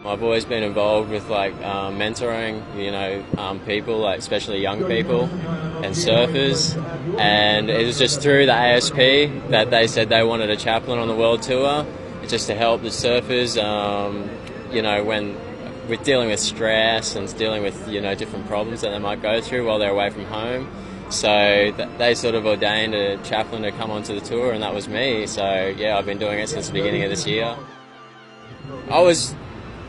I've always been involved with mentoring, people, like especially young people and surfers. And it was just through the ASP that they said they wanted a chaplain on the world tour, just to help the surfers, when with dealing with stress and dealing with different problems that they might go through while they're away from home. So they sort of ordained a chaplain to come onto the tour, and that was me. So yeah, I've been doing it since the beginning of this year. I was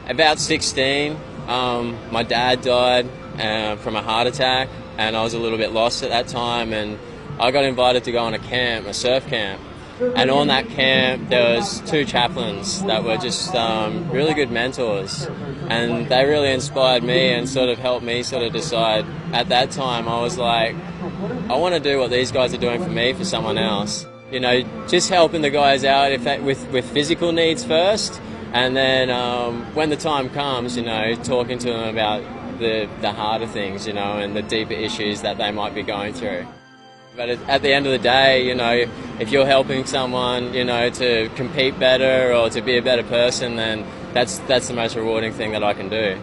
about 16. My dad died from a heart attack, and I was a little bit lost at that time, and I got invited to go on a surf camp. And on that camp there was two chaplains that were just really good mentors, and they really inspired me and sort of helped me sort of decide. At that time I was like, I want to do what these guys are doing for me for someone else. Just helping the guys out with physical needs first, and then when the time comes, talking to them about the harder things, and the deeper issues that they might be going through. But at the end of the day, if you're helping someone, to compete better or to be a better person, then that's the most rewarding thing that I can do.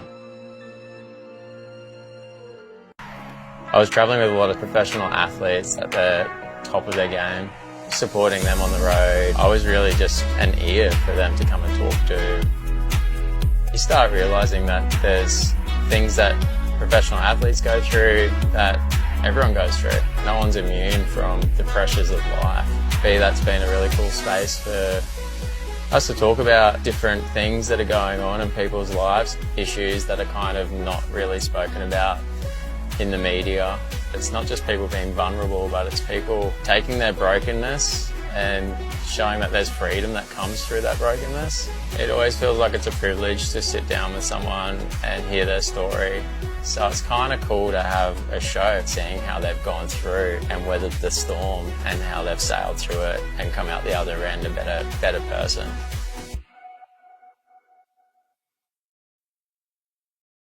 I was travelling with a lot of professional athletes at the top of their game, supporting them on the road. I was really just an ear for them to come and talk to. You start realising that there's things that professional athletes go through that everyone goes through. No one's immune from the pressures of life. That's been a really cool space for us to talk about different things that are going on in people's lives, issues that are kind of not really spoken about in the media. It's not just people being vulnerable, but it's people taking their brokenness and showing that there's freedom that comes through that brokenness. It always feels like it's a privilege to sit down with someone and hear their story. So it's kind of cool to have a show seeing how they've gone through and weathered the storm and how they've sailed through it and come out the other end a better person.